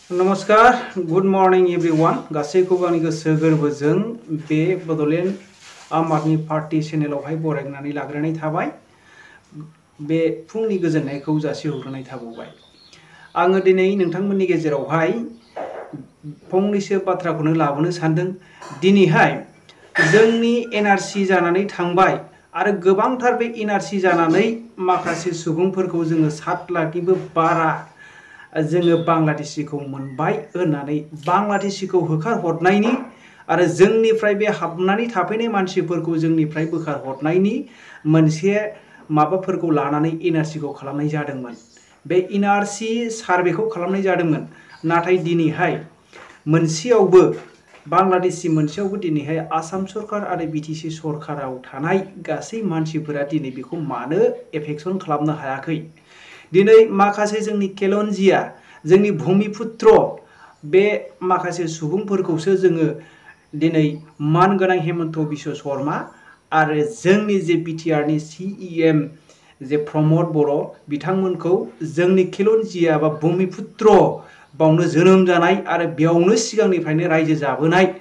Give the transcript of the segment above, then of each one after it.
नमस्कार good morning everyone गासैखौबो आंनि गोसो गोरबोजों बे बड'लेण्ड आम आदमी पार्टी चेनेलावहाय बरायनानै लाग्रोनाय थाबाय बे फुंनि गोजोननायखौ जासिहरग्रोनाय थाबावबाय आङो दिनै नोंथांमोननि गेजेरावहाय फंनैसो बाथ्राखौनो लाबोनो सानदों दिनैहाय जोंनि एनआरसि जानानै थांबाय आरो गोबांथार बे एनआरसि जानानै माखासे सुबुंफोरखौ जोङो 7 लाखनिबो बारा जोङो बांलादेशिखौ मोनबाय होननानै बांलादेशिखौ होखारहरनायनि आरो जोंनिफ्राय बे हाबनानै थाफैनाय मानसिफोरखौ जोंनिफ्राय बोखारहरनायनि मोनसे माबाफोरखौ लानानै एनआरसिखौ खालामनाय जादोंमोन। बे एनआरसि सार्भेखौ खालामनाय जादोंमोन नाथाय दिनैहाय मोनसेयावबो बांलादेशि मोनसेयावबो दिनैहाय आसाम सरकार आरो बिटिसि सरकाराव थानाय गासै मानसिफोरा दिनै बेखौ मानो एफेक्सन खालामनो हायाखै। दिनै माखासे जोंनि केलन्जिया जोंनि भूमिपुत्र बे माखासे सुबुंफोरखौसो जोङो दिनै मानगोनां हेमन्त बिश्व शर्मा आरो जोंनि जे बिटिआरनि सिएम जे प्रमद बर' बिथांमोनखौ जोंनि केलन्जिया बा भूमिपुत्र बावनो जोनोम जानाय आरो बेयावनो सिगांनिफ्रायनो रायजो जाबोनाय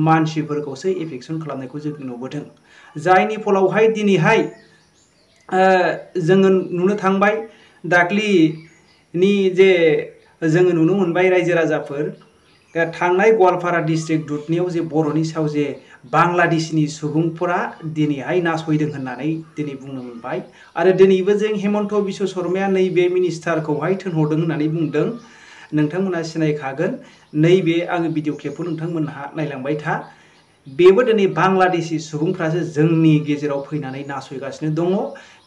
मानसिफोरखौसो एफेक्सन खालामनायखौ जों नुबोदों जायनि फलावहाय दिनैहाय जोङो नुनो थांबाय दाख्लिनि जे जोङो नुनो मोनबाय रायजो राजाफोर थांनाय गवालपारा डिस्ट्रिक्ट दुधनियाव जे बर'नि सायाव जे बांलादेशनि सुबुंफोरा दिनैहाय नासयदों होननानै दिनै बुंनो मोनबाय आरो दिनैबो जों हेमन्त बिश्व शर्माया नैबे मिनिस्टारखौहाय थिनहरदों होननानै बुंदों नोंथांमोना सिनायखागोन नैबे आङो भिडिअ क्लिपखौ नोंथांमोनहा नायलांबाय था बेबो दिनै बांलादेशि सुबुंफ्रासो जोंनि गेजेराव फैनानै नासयगासिनो दङ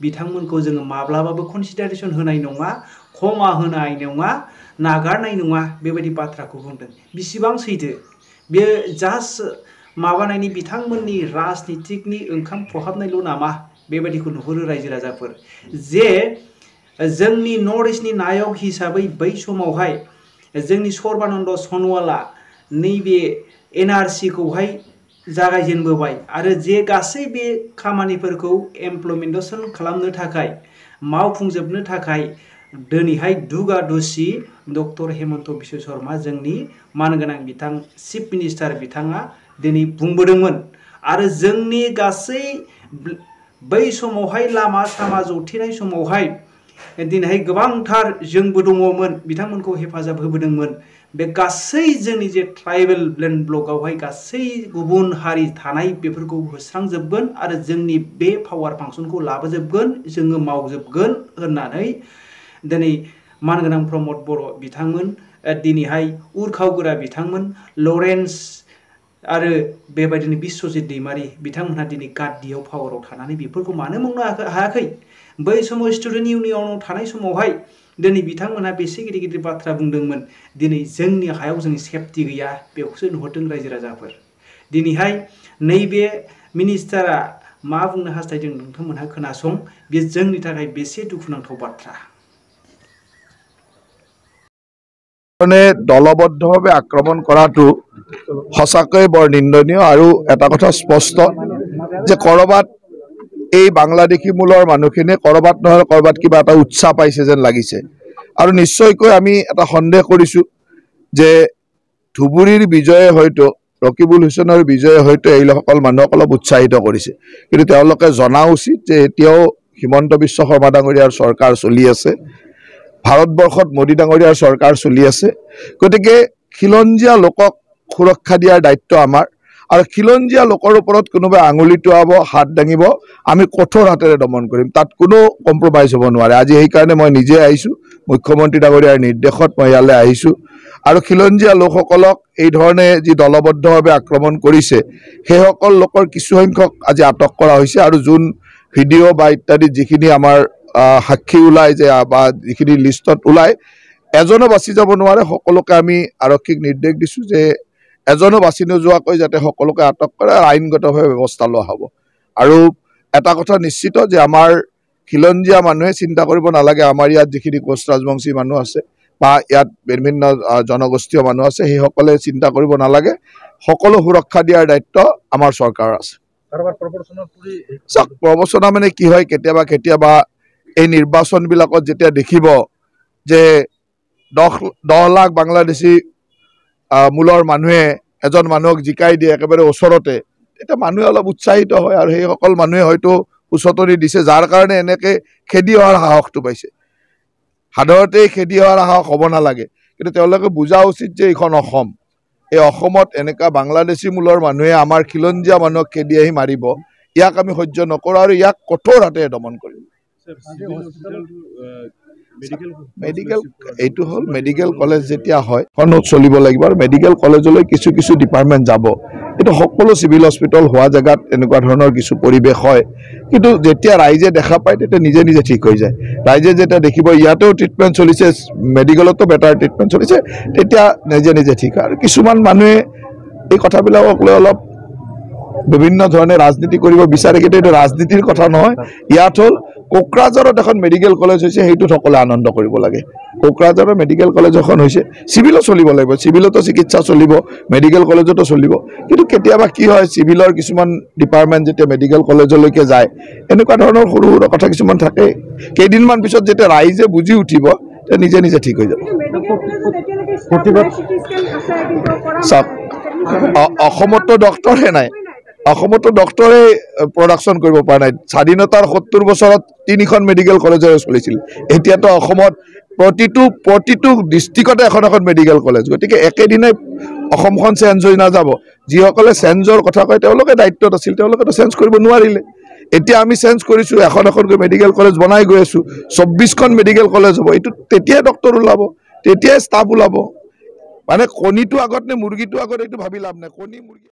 बिथांमोनखौ जोङो माब्लाबाबो कनसिडारेसन होनाय नङा क्षमा होनाय नङा नागारनाय नङा बेबायदि बाथ्राखौ बुंदों बिसिबां सैथो बे जास्ट माबानायनि बिथांमोननि राजनितिकनि ओंखाम खहाबनायल' नामा बेबायदिखौ नुहुरो रायजो राजाफोर जे जोंनि नर्थ इस्टनि नायक हिसाबै बै समावहाय जोंनि सर्बानन्द सनवाला नैबे एनआरसिखौहाय जागायजेनबोबाय आरो जे गासै बे खामानिफोरखौ इमप्लिमेन्टेसन खालामनो थाखाय मावफुंजोबनो थाखाय दिनैहाय दुगा दुसि डक्टर हेमन्त बिश्व शर्मा जोंनि मानगोनां बिथां चिफ मिनिस्टार बिथाङा दिनै बुंबोदोंमोन आरो जोंनि गासै बै समावहाय लामा सामा जथेनाय समावहाय दिनैहाय गोबांथार जोंबो दङमोन बिथांमोनखौ हेफाजाब होबोदोंमोन बे गासै जोंनि जे ट्राइबेल लेन्ड ब्लकआवहाय गासै गुबुन हारि थानाय बेफोरखौ होस्रांजोबगोन आरो जोंनि बे पावार फांसनखौ लाबोजोबगोन जोङो मावजोबगोन होननानै दिनै मानगोनां प्रमद बर' बिथांमोन दिनैहाय उरखावगोरा बिथांमोन लरेन्स आरो बेबायदिनो बिश्वजित दैमारि बिथांमोनहा दिनै गाद्दियाव पावाराव थानानै बेफोरखौ मानो मावनो हायाखै बै समाव स्टुडेन्ट इउनियनाव थानाय समावहाय दिनै बिथांमोनहा बेसे गिदिर गिदिर बाथ्रा बुंदोंमोन दिनै जोंनि हायाव जोंनि सेफटि गैया बेखौसो नुहरदों रायजो राजाफोर दिनैहाय नैबे मिनिस्टारा मा बुंनो हास्थायदों नोंथांमोनहा खोनासं बे जोंनि थाखाय बेसे दुखुनांथाव बाथ्रा দলবদ্ধভাৱে আক্ৰমণ কৰাটো সঁচাকৈ বৰ নিন্দনীয় আৰু এটা কথা স্পষ্ট যে কৰবাত এই বাংলাদেশী মূলৰ মানুহখিনিয়ে কৰবাত নহয় কৰবাত কিবা এটা উৎসাহ পাইছে যেন লাগিছে আৰু নিশ্চয়কৈ আমি এটা সন্দেহ কৰিছো যে ধুবুৰীৰ বিজয়ে হয়তো ৰকিবুল হুছেইনৰ বিজয়ে হয়তো এই সকল মানুহক অলপ উৎসাহিত কৰিছে কিন্তু তেওঁলোকে জনা উচিত যে এতিয়াও হিমন্ত বিশ্ব শৰ্মা ডাঙৰীয়াৰ চৰকাৰ চলি আছে ভাৰতবৰ্ষত মোদী ডাঙৰীয়াৰ চৰকাৰ চলি আছে গতিকে খিলঞ্জীয়া লোকক সুৰক্ষা দিয়াৰ দায়িত্ব আমাৰ আৰু খিলঞ্জীয়া লোকৰ ওপৰত কোনোবা আঙুলি টুৱাব হাত দাঙিব আমি কঠোৰ হাতেৰে দমন কৰিম তাত কোনো কম্প্ৰমাইজ হ'ব নোৱাৰে আজি এই কাৰণে মই নিজে আহিছো মুখ্যমন্ত্ৰী ডাঙৰীয়াৰ নিৰ্দেশত মই ইয়ালৈ আহিছো আৰু খিলঞ্জীয়া লোকসকলক এই ধৰণে যি দলবদ্ধভাৱে আক্ৰমণ কৰিছে সেই সকল লোকৰ কিছু সংখ্যক আজি আটক কৰা হৈছে আৰু যোন ভিডিঅ' বা ইত্যাদি যিখিনি আমাৰ সাক্ষী ওলাই যে বা যিখিনি লিষ্টত ওলাই এজনো বাছি যাব নোৱাৰে সকলোকে আমি আৰক্ষীক নিৰ্দেশ দিছো যে এজনো বাছি নোযোৱাকৈ যাতে সকলোকে আটক কৰে আৰু আইনগতভাৱে ব্যৱস্থা লোৱা হ'ব আৰু এটা কথা নিশ্চিত যে আমাৰ খিলঞ্জীয়া মানুহে চিন্তা কৰিব নালাগে আমাৰ ইয়াত যিখিনি কোচ ৰাজবংশী মানুহ আছে বা ইয়াত বিভিন্ন জনগোষ্ঠীয় মানুহ আছে সেই সকলে চিন্তা কৰিব নালাগে সকলো সুৰক্ষা দিয়াৰ দায়িত্ব আমাৰ চৰকাৰৰ আছে প্ৰবচনা মানে কি হয় কেতিয়াবা এই নিৰ্বাচনবিলাকত যেতিয়া দেখিব যে 10 লাখ বাংলাদেশী মূলৰ মানুহে এজন মানুহক জিকাই দিয়ে একেবাৰে ওচৰতে, তেতিয়া মানুহে অলপ উৎসাহিত হয় আৰু সেইসকল মানুহে হয়তো উচতনি দিছে, যাৰ কাৰণে এনেকৈ খেদি অহাৰ সাহসটো পাইছে। সাধাৰণতে খেদি অহাৰ সাহস হ'ব নালাগে, কিন্তু তেওঁলোকে বুজা উচিত যে এইখন অসম, এই অসমত এনেকুৱা বাংলাদেশী মূলৰ মানুহে আমাৰ খিলঞ্জীয়া মানুহক খেদি আহি মাৰিব, ইয়াক আমি সহ্য নকৰোঁ আৰু ইয়াক কঠোৰ হাতেৰে দমন কৰিম। মেডিকেল এইটো হ'ল মেডিকেল কলেজ যেতিয়া হয় খনত চলিব লাগিব আৰু মেডিকেল কলেজলৈ কিছু কিছু ডিপাৰ্টমেণ্ট যাব। এইটো সকলো চিভিল হস্পিটেল হোৱা জেগাত এনেকুৱা ধৰণৰ কিছু পৰিৱেশ হয়, কিন্তু যেতিয়া ৰাইজে দেখা পায় তেতিয়া নিজে নিজে ঠিক হৈ যায়। ৰাইজে যেতিয়া দেখিব ইয়াতেও ট্ৰিটমেণ্ট চলিছে, মেডিকেলতো বেটাৰ ট্ৰিটমেণ্ট চলিছে, তেতিয়া নিজে নিজে ঠিক হয়। আৰু কিছুমান মানুহে এই কথাবিলাকক লৈ অলপ বিভিন্ন ধৰণে ৰাজনীতি কৰিব বিচাৰে, কিন্তু এইটো ৰাজনীতিৰ কথা নহয়। ইয়াত হ'ল কোকৰাঝাৰত এখন মেডিকেল কলেজ হৈছে, সেইটোত সকলোৱে আনন্দ কৰিব লাগে। কোকৰাঝাৰৰ মেডিকেল কলেজ এখন হৈছে, চিভিলো চলিব লাগিব, চিভিলতো চিকিৎসা চলিব, মেডিকেল কলেজতো চলিব। কিন্তু কেতিয়াবা কি হয়, চিভিলৰ কিছুমান ডিপাৰ্টমেণ্ট যেতিয়া মেডিকেল কলেজলৈকে যায়, এনেকুৱা ধৰণৰ সৰু সৰু কথা কিছুমান থাকে। কেইদিনমান পিছত যেতিয়া ৰাইজে বুজি উঠিব তেতিয়া নিজে নিজে ঠিক হৈ যাব। চাওক, অসমতো ডক্টৰহে নাই, অসমতো ডক্টৰে প্ৰডাকশ্যন কৰিব পৰা নাই। স্বাধীনতাৰ 70 বছৰত 3খন মেডিকেল কলেজৰে চলিছিল, এতিয়াতো অসমত প্ৰতিটো ডিষ্ট্ৰিক্টতে এখন এখন মেডিকেল কলেজ। গতিকে একেদিনাই অসমখন চেঞ্জ হৈ নাযাব। যিসকলে চেঞ্জৰ কথা কয় তেওঁলোকে দায়িত্বত আছিল, তেওঁলোকেতো চেঞ্জ কৰিব নোৱাৰিলে। এতিয়া আমি চেঞ্জ কৰিছোঁ, এখন এখনকৈ মেডিকেল কলেজ বনাই গৈ আছোঁ, 24খন মেডিকেল কলেজ হ'ব। এইটো তেতিয়াই ডক্টৰ ওলাব, তেতিয়াই ষ্টাফ ওলাব। মানে কণীটো আগত নে মুৰ্গীটো আগত এইটো ভাবি লাভ নাই। কণী মুৰ্গী